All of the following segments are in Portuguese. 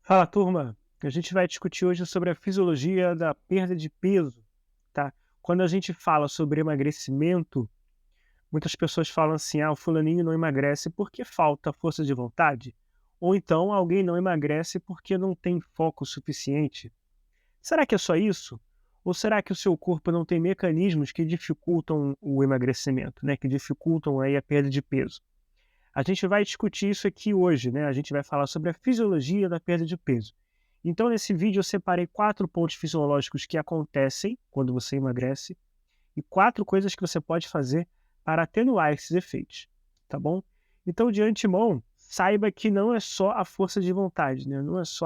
Fala, turma! A gente vai discutir hoje sobre a fisiologia da perda de peso, tá? Quando a gente fala sobre emagrecimento, muitas pessoas falam assim: ah, o fulaninho não emagrece porque falta força de vontade. Ou então alguém não emagrece porque não tem foco suficiente. Será que é só isso? Ou será que o seu corpo não tem mecanismos que dificultam o emagrecimento, né? Que dificultam aí a perda de peso? A gente vai discutir isso aqui hoje, né? A gente vai falar sobre a fisiologia da perda de peso. Então, nesse vídeo, eu separei 4 pontos fisiológicos que acontecem quando você emagrece e 4 coisas que você pode fazer para atenuar esses efeitos, tá bom? Então, de antemão, saiba que não é só a força de vontade, né? Não é só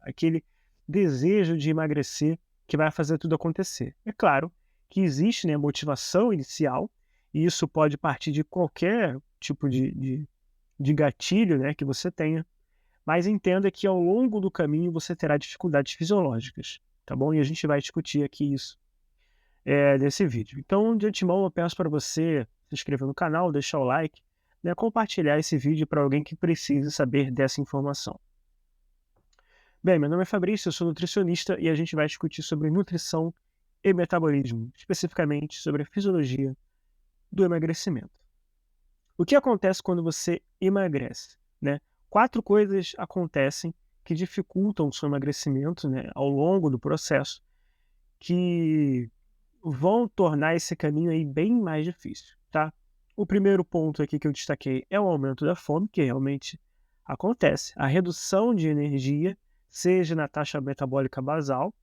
aquele desejo de emagrecer que vai fazer tudo acontecer. É claro que existe, né, motivação inicial, e isso pode partir de qualquer tipo de gatilho, né, que você tenha, mas entenda que ao longo do caminho você terá dificuldades fisiológicas, tá bom? E a gente vai discutir aqui isso nesse vídeo. Então, de antemão, eu peço para você se inscrever no canal, deixar o like, né, compartilhar esse vídeo para alguém que precise saber dessa informação. Bem, meu nome é Fabrício, eu sou nutricionista e a gente vai discutir sobre nutrição e metabolismo, especificamente sobre a fisiologia do emagrecimento. O que acontece quando você emagrece, né? 4 coisas acontecem que dificultam o seu emagrecimento, né, ao longo do processo, que vão tornar esse caminho aí bem mais difícil, tá? O primeiro ponto aqui que eu destaquei é o aumento da fome, que realmente acontece. A redução de energia, seja na taxa metabólica basal,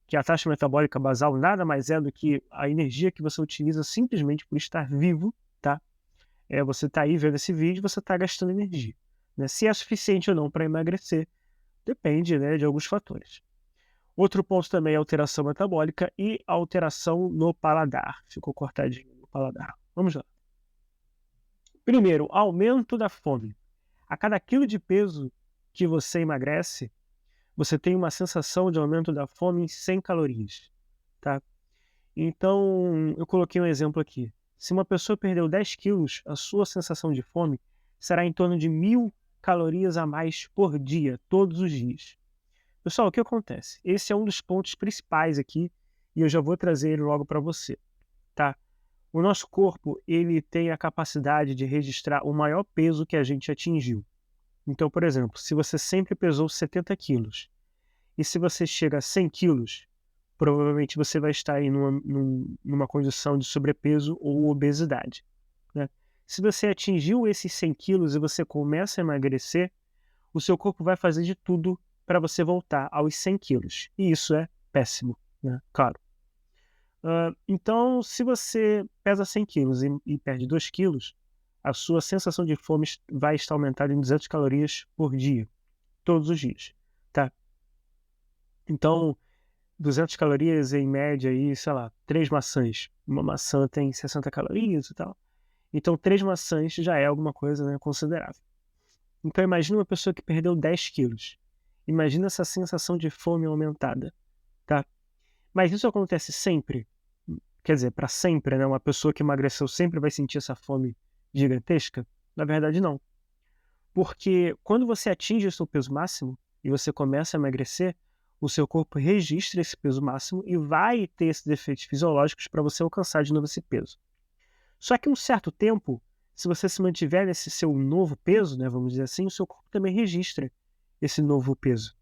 que a taxa metabólica basal nada mais é do que a energia que você utiliza simplesmente por estar vivo, tá? Você está aí vendo esse vídeo, você está gastando energia, né? Se é suficiente ou não para emagrecer, depende, né, de alguns fatores. Outro ponto também é a alteração metabólica e a alteração no paladar. Ficou cortadinho no paladar. Vamos lá. Primeiro, aumento da fome. A cada quilo de peso que você emagrece, você tem uma sensação de aumento da fome em 100 calorias, tá? Então, eu coloquei um exemplo aqui. Se uma pessoa perdeu 10 quilos, a sua sensação de fome será em torno de 1.000 calorias a mais por dia, todos os dias. Pessoal, o que acontece? Esse é um dos pontos principais aqui e eu já vou trazer ele logo para você, tá? O nosso corpo, ele tem a capacidade de registrar o maior peso que a gente atingiu. Então, por exemplo, se você sempre pesou 70 quilos e se você chega a 100 quilos, provavelmente você vai estar aí numa condição de sobrepeso ou obesidade, né? Se você atingiu esses 100 quilos e você começa a emagrecer, o seu corpo vai fazer de tudo para você voltar aos 100 quilos. E isso é péssimo, né? Claro. Então, se você pesa 100 quilos e perde 2 quilos, a sua sensação de fome vai estar aumentada em 200 calorias por dia, todos os dias, tá? Então, 200 calorias em média aí, sei lá, 3 maçãs. Uma maçã tem 60 calorias e tal. Então 3 maçãs já é alguma coisa, né, considerável. Então imagina uma pessoa que perdeu 10 quilos. Imagina essa sensação de fome aumentada, tá? Mas isso acontece sempre? Quer dizer, para sempre, né, uma pessoa que emagreceu sempre vai sentir essa fome gigantesca? Na verdade não. Porque quando você atinge o seu peso máximo e você começa a emagrecer, o seu corpo registra esse peso máximo e vai ter esses efeitos fisiológicos para você alcançar de novo esse peso. Só que um certo tempo, se você se mantiver nesse seu novo peso, né, vamos dizer assim, o seu corpo também registra esse novo peso.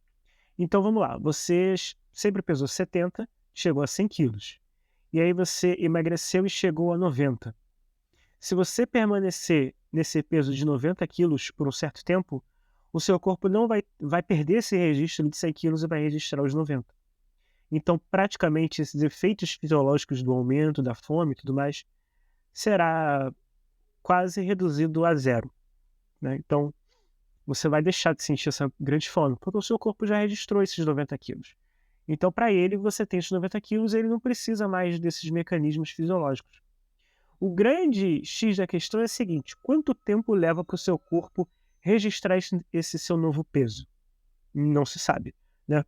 Então vamos lá, você sempre pesou 70, chegou a 100 quilos. E aí você emagreceu e chegou a 90. Se você permanecer nesse peso de 90 quilos por um certo tempo, o seu corpo não vai perder esse registro de 100 quilos e vai registrar os 90. Então, praticamente, esses efeitos fisiológicos do aumento, da fome e tudo mais, será quase reduzido a zero, né? Então, você vai deixar de sentir essa grande fome, porque o seu corpo já registrou esses 90 quilos. Então, para ele, você tem esses 90 quilos, ele não precisa mais desses mecanismos fisiológicos. O grande X da questão é o seguinte: quanto tempo leva para o seu corpo registrar esse seu novo peso? Não se sabe, né?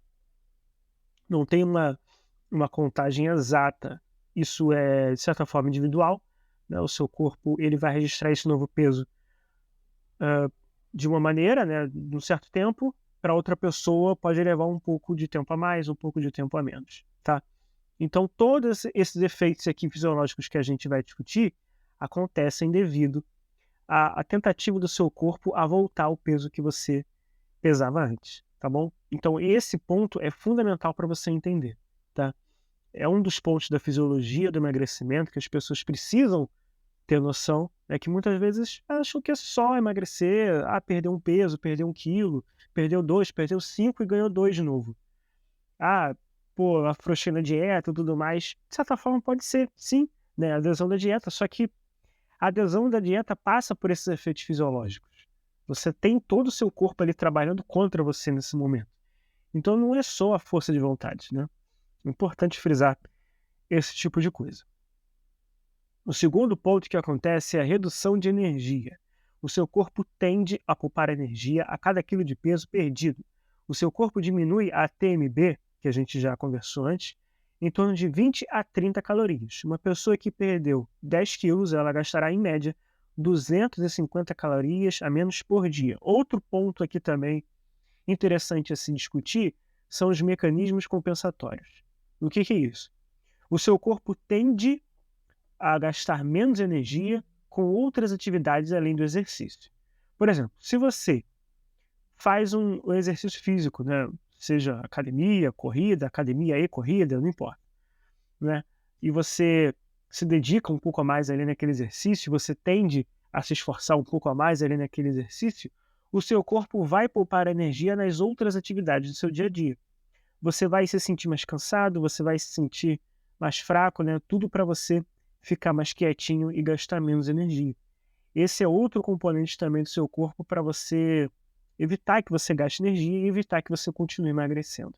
Não tem uma contagem exata. Isso é, de certa forma, individual, né? O seu corpo ele vai registrar esse novo peso de uma maneira, né, de um certo tempo, para outra pessoa pode levar um pouco de tempo a mais, um pouco de tempo a menos, tá? Então, todos esses efeitos aqui fisiológicos que a gente vai discutir acontecem devido à tentativa do seu corpo a voltar ao peso que você pesava antes, tá bom? Então, esse ponto é fundamental para você entender, tá? É um dos pontos da fisiologia do emagrecimento que as pessoas precisam ter noção, é que muitas vezes acham que é só emagrecer, perder um peso, perder 1 quilo, perdeu 2, perdeu 5 e ganhou 2 de novo. Pô, afrouxei na dieta e tudo mais. De certa forma pode ser, sim, né, a adesão da dieta, só que a adesão da dieta passa por esses efeitos fisiológicos. Você tem todo o seu corpo ali trabalhando contra você nesse momento. Então não é só a força de vontade, né? É importante frisar esse tipo de coisa. O segundo ponto que acontece é a redução de energia. O seu corpo tende a poupar energia a cada quilo de peso perdido. O seu corpo diminui a TMB, que a gente já conversou antes, em torno de 20 a 30 calorias. Uma pessoa que perdeu 10 quilos, ela gastará em média 250 calorias a menos por dia. Outro ponto aqui também interessante a se discutir são os mecanismos compensatórios. O que é isso? O seu corpo tende a gastar menos energia com outras atividades além do exercício. Por exemplo, se você faz um exercício físico, né, seja academia e corrida, não importa, né, e você se dedica um pouco a mais ali naquele exercício, você tende a se esforçar um pouco a mais ali naquele exercício, o seu corpo vai poupar energia nas outras atividades do seu dia a dia. Você vai se sentir mais cansado, você vai se sentir mais fraco, né? Tudo para você ficar mais quietinho e gastar menos energia. Esse é outro componente também do seu corpo para você evitar que você gaste energia e evitar que você continue emagrecendo.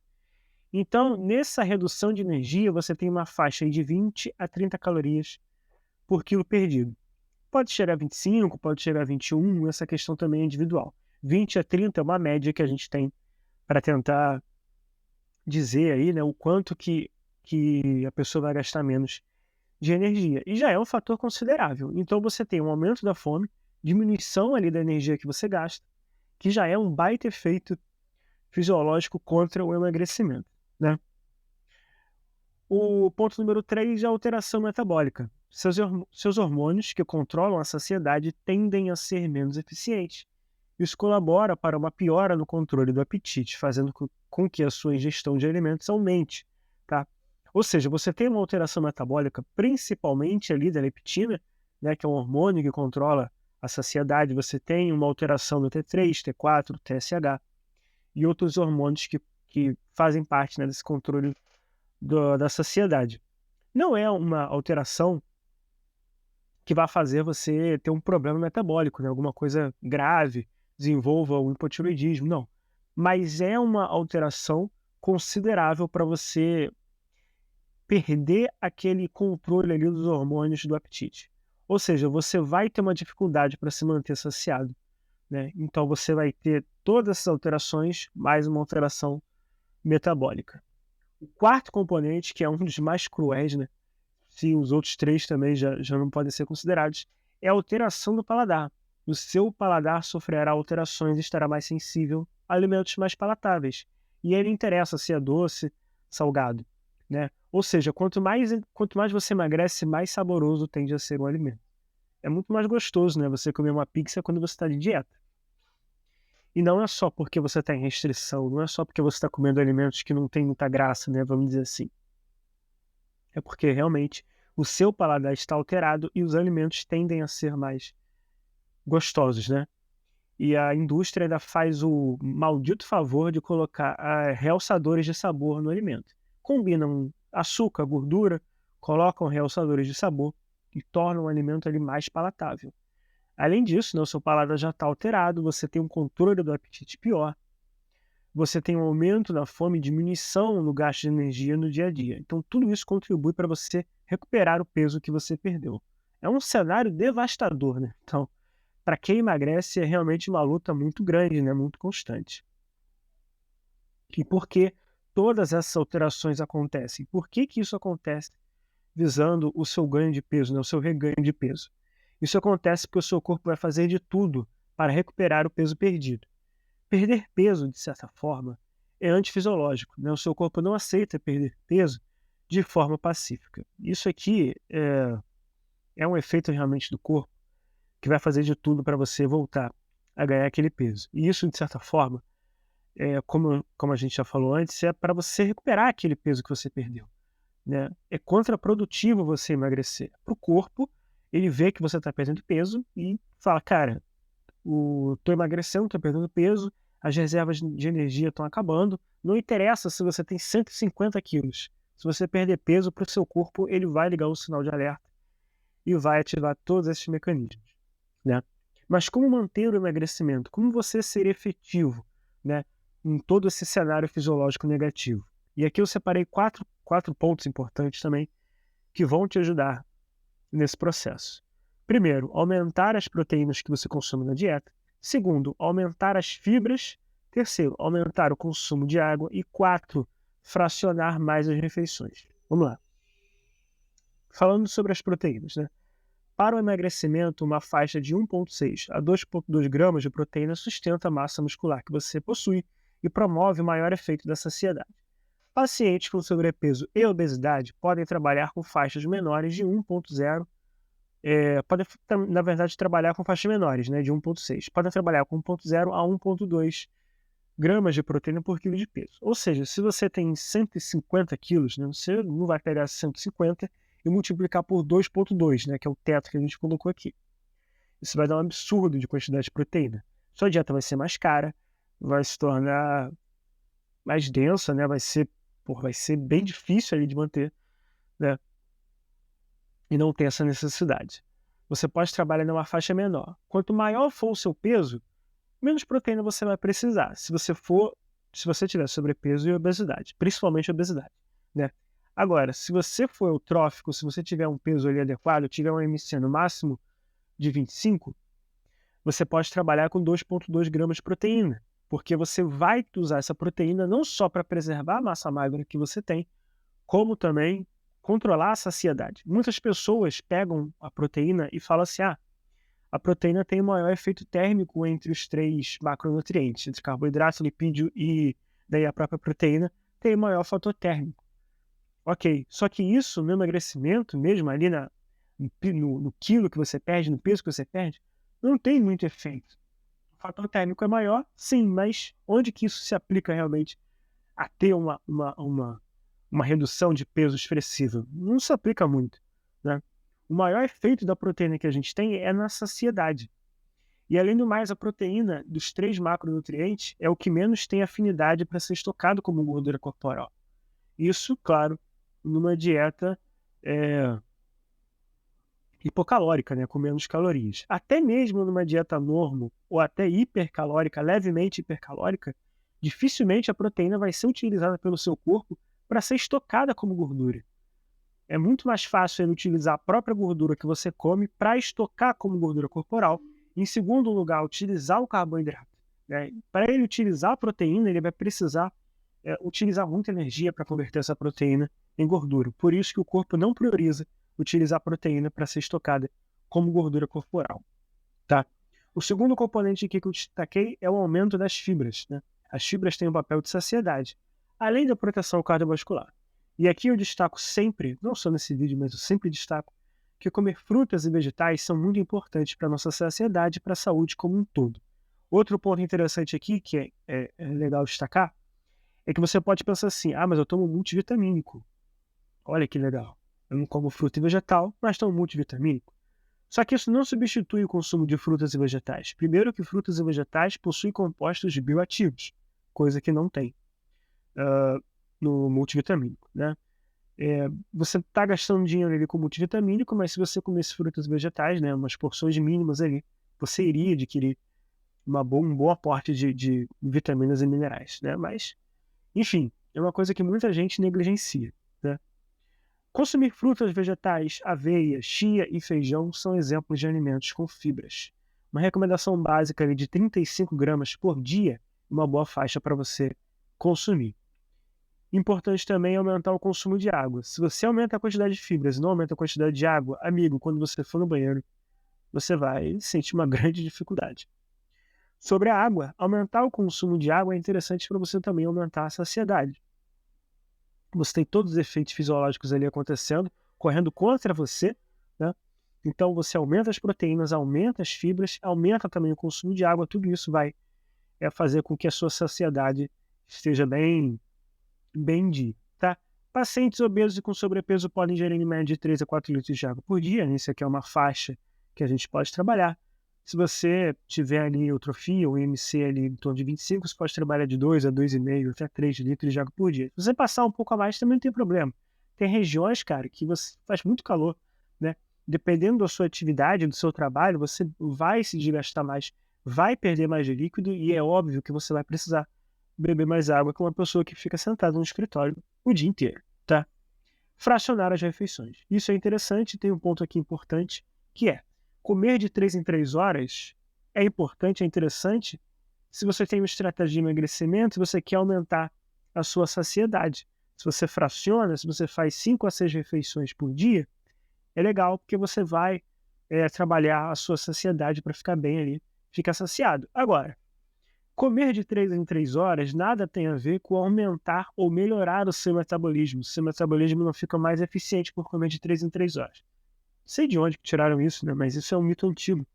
Então, nessa redução de energia, você tem uma faixa aí de 20 a 30 calorias por quilo perdido. Pode chegar a 25, pode chegar a 21, essa questão também é individual. 20 a 30 é uma média que a gente tem para tentar dizer aí, né, o quanto que a pessoa vai gastar menos de energia. E já é um fator considerável. Então você tem um aumento da fome, diminuição ali da energia que você gasta, que já é um baita efeito fisiológico contra o emagrecimento, né? O ponto número 3 é a alteração metabólica. Seus hormônios que controlam a saciedade tendem a ser menos eficientes. Isso colabora para uma piora no controle do apetite, fazendo com que a sua ingestão de alimentos aumente, tá? Ou seja, você tem uma alteração metabólica, principalmente ali da leptina, né, que é um hormônio que controla a saciedade. Você tem uma alteração no T3, T4, TSH e outros hormônios que fazem parte, né, desse controle da saciedade. Não é uma alteração que vai fazer você ter um problema metabólico, né, alguma coisa grave, desenvolva o hipotireoidismo, não. Mas é uma alteração considerável para você perder aquele controle ali dos hormônios do apetite. Ou seja, você vai ter uma dificuldade para se manter saciado, né? Então você vai ter todas essas alterações mais uma alteração metabólica. O quarto componente, que é um dos mais cruéis, né? Se os outros 3 também já não podem ser considerados, é a alteração do paladar. O seu paladar sofrerá alterações e estará mais sensível a alimentos mais palatáveis. E ele interessa se é doce, salgado, né? Ou seja, quanto mais você emagrece, mais saboroso tende a ser o alimento. É muito mais gostoso, né, você comer uma pizza quando você está de dieta. E não é só porque você está em restrição, não é só porque você está comendo alimentos que não têm muita graça, né, vamos dizer assim. É porque realmente o seu paladar está alterado e os alimentos tendem a ser mais gostosos, né? E a indústria ainda faz o maldito favor de colocar realçadores de sabor no alimento. Combinam açúcar, gordura, colocam realçadores de sabor e tornam o alimento ali mais palatável. Além disso, né, o seu paladar já está alterado, você tem um controle do apetite pior, você tem um aumento na fome e diminuição no gasto de energia no dia a dia. Então, tudo isso contribui para você recuperar o peso que você perdeu. É um cenário devastador, né? Então, para quem emagrece, é realmente uma luta muito grande, né? Muito constante. E por que todas essas alterações acontecem? Por que isso acontece visando o seu ganho de peso, né? O seu reganho de peso? Isso acontece porque o seu corpo vai fazer de tudo para recuperar o peso perdido. perder peso, de certa forma, é antifisiológico, né? O seu corpo não aceita perder peso de forma pacífica. Isso aqui é um efeito realmente do corpo que vai fazer de tudo para você voltar a ganhar aquele peso. E isso, de certa forma, como a gente já falou antes, é para você recuperar aquele peso que você perdeu, né? É contraprodutivo você emagrecer. Para o corpo, ele vê que você está perdendo peso e fala, cara, tô emagrecendo, tô perdendo peso, as reservas de energia estão acabando, não interessa se você tem 150 quilos. Se você perder peso, para o seu corpo, ele vai ligar o sinal de alerta e vai ativar todos esses mecanismos, né? Mas como manter o emagrecimento? Como você ser efetivo, né, em todo esse cenário fisiológico negativo? E aqui eu separei quatro pontos importantes também que vão te ajudar nesse processo. Primeiro, aumentar as proteínas que você consome na dieta. Segundo, aumentar as fibras. Terceiro, aumentar o consumo de água. E quarto, fracionar mais as refeições. Vamos lá. Falando sobre as proteínas, né? Para o emagrecimento, uma faixa de 1,6 a 2,2 gramas de proteína sustenta a massa muscular que você possui e promove o maior efeito da saciedade. Pacientes com sobrepeso e obesidade podem trabalhar com faixas menores de 1,0, podem, na verdade, trabalhar com faixas menores, né, de 1,6. Podem trabalhar com 1,0 a 1,2 gramas de proteína por quilo de peso. Ou seja, se você tem 150 quilos, né, você não vai pegar 150 e multiplicar por 2,2, né, que é o teto que a gente colocou aqui. Isso vai dar um absurdo de quantidade de proteína. Sua dieta vai ser mais cara, vai se tornar mais densa, né, vai ser bem difícil ali de manter, né, e não tem essa necessidade. Você pode trabalhar numa faixa menor. Quanto maior for o seu peso, menos proteína você vai precisar. Se você tiver sobrepeso e obesidade, principalmente obesidade, né? Agora, se você for eutrófico, se você tiver um peso ali adequado, tiver um MC no máximo de 25, você pode trabalhar com 2,2 gramas de proteína, porque você vai usar essa proteína não só para preservar a massa magra que você tem, como também controlar a saciedade. Muitas pessoas pegam a proteína e falam assim, a proteína tem o maior efeito térmico entre os 3 macronutrientes, entre carboidrato, lipídio e daí a própria proteína, tem o maior fator térmico. Ok, só que isso no emagrecimento, mesmo ali no quilo que você perde, no peso que você perde, não tem muito efeito. O fator térmico é maior, sim, mas onde que isso se aplica realmente a ter uma redução de peso expressiva? Não se aplica muito, né? O maior efeito da proteína que a gente tem é na saciedade. E além do mais, a proteína dos 3 macronutrientes é o que menos tem afinidade para ser estocado como gordura corporal. Isso, claro, numa dieta hipocalórica, né, com menos calorias. Até mesmo numa dieta normo ou até hipercalórica, levemente hipercalórica, dificilmente a proteína vai ser utilizada pelo seu corpo para ser estocada como gordura. É muito mais fácil ele utilizar a própria gordura que você come para estocar como gordura corporal. Em segundo lugar, utilizar o carboidrato, né? Para ele utilizar a proteína, ele vai precisar utilizar muita energia para converter essa proteína em gordura. Por isso que o corpo não prioriza utilizar a proteína para ser estocada como gordura corporal, tá? O segundo componente aqui que eu destaquei é o aumento das fibras, né? As fibras têm um papel de saciedade, além da proteção cardiovascular. E aqui eu destaco sempre, não só nesse vídeo, mas eu sempre destaco, que comer frutas e vegetais são muito importantes para a nossa saciedade e para a saúde como um todo. Outro ponto interessante aqui, que é legal destacar, é que você pode pensar assim, mas eu tomo multivitamínico. Olha que legal. Eu não como fruta e vegetal, mas tomo multivitamínico. Só que isso não substitui o consumo de frutas e vegetais. Primeiro que frutas e vegetais possuem compostos bioativos, coisa que não tem no multivitamínico, né? Você está gastando dinheiro ali com multivitamínico, mas se você comesse frutas e vegetais, né, umas porções mínimas ali, você iria adquirir um bom aporte de vitaminas e minerais, né? Mas, enfim, é uma coisa que muita gente negligencia, né? Consumir frutas, vegetais, aveia, chia e feijão são exemplos de alimentos com fibras. Uma recomendação básica ali de 35 gramas por dia é uma boa faixa para você consumir. Importante também aumentar o consumo de água. Se você aumenta a quantidade de fibras e não aumenta a quantidade de água, amigo, quando você for no banheiro, você vai sentir uma grande dificuldade. Sobre a água, aumentar o consumo de água é interessante para você também aumentar a saciedade. Você tem todos os efeitos fisiológicos ali acontecendo, correndo contra você, né? Então você aumenta as proteínas, aumenta as fibras, aumenta também o consumo de água, tudo isso vai fazer com que a sua saciedade esteja bem de, tá? Pacientes obesos e com sobrepeso podem ingerir em média de 3 a 4 litros de água por dia, né? Isso aqui é uma faixa que a gente pode trabalhar. Se você tiver ali eutrofia, o IMC ali em torno de 25, você pode trabalhar de 2 a 2,5 até 3 litros de água por dia. Se você passar um pouco a mais, também não tem problema. Tem regiões, cara, que você faz muito calor, né? Dependendo da sua atividade, do seu trabalho, você vai se desgastar mais, vai perder mais de líquido e é óbvio que você vai precisar beber mais água que uma pessoa que fica sentada no escritório o dia inteiro, tá? Fracionar as refeições. Isso é interessante, tem um ponto aqui importante, que é comer de 3 em 3 horas é importante, é interessante se você tem uma estratégia de emagrecimento e você quer aumentar a sua saciedade. Se você fraciona, se você faz 5 a 6 refeições por dia, é legal porque você vai trabalhar a sua saciedade para ficar bem ali, ficar saciado. Agora, comer de 3 em 3 horas nada tem a ver com aumentar ou melhorar o seu metabolismo. O seu metabolismo não fica mais eficiente por comer de 3 em 3 horas. Não sei de onde que tiraram isso, né? Mas isso é um mito antigo.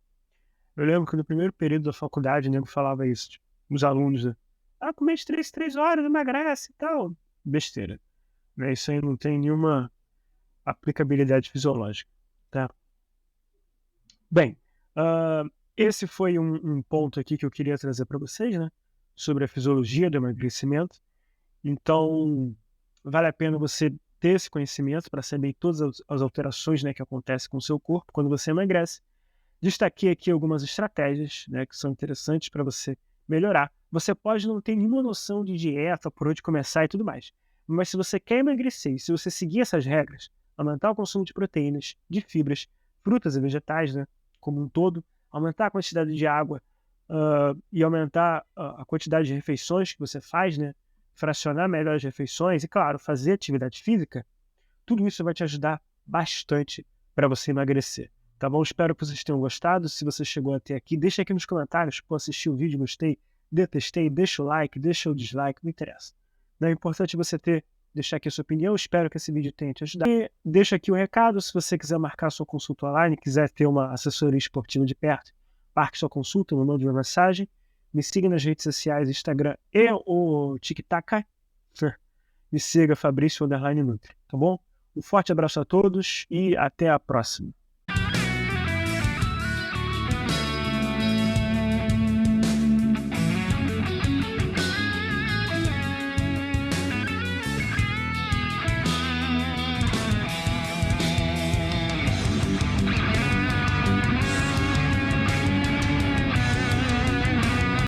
Eu lembro que no primeiro período da faculdade, o nego falava isso, tipo, os alunos, né? Ah, comer de 3 em 3 horas, emagrece e tal. Besteira. Né? Isso aí não tem nenhuma aplicabilidade fisiológica, tá? Bem, esse foi um ponto aqui que eu queria trazer para vocês, né? Sobre a fisiologia do emagrecimento. Então, vale a pena você ter esse conhecimento para saber todas as alterações, né, que acontecem com o seu corpo quando você emagrece. Destaquei aqui algumas estratégias, né, que são interessantes para você melhorar. Você pode não ter nenhuma noção de dieta, por onde começar e tudo mais. Mas se você quer emagrecer e se você seguir essas regras, aumentar o consumo de proteínas, de fibras, frutas e vegetais, né, como um todo, aumentar a quantidade de água e aumentar a quantidade de refeições que você faz, né, fracionar melhor as refeições e, claro, fazer atividade física, tudo isso vai te ajudar bastante para você emagrecer. Tá bom? Espero que vocês tenham gostado. Se você chegou até aqui, deixa aqui nos comentários, pô, assisti o vídeo, gostei, detestei, deixa o like, deixa o dislike, não interessa. Não é importante você deixar aqui a sua opinião, espero que esse vídeo tenha te ajudado. E deixa aqui o recado, se você quiser marcar sua consulta online, quiser ter uma assessoria esportiva de perto, marque sua consulta, me mande uma mensagem, me siga nas redes sociais, Instagram e o TikTok, me siga Fabrício_Nutri, tá bom? Um forte abraço a todos e até a próxima.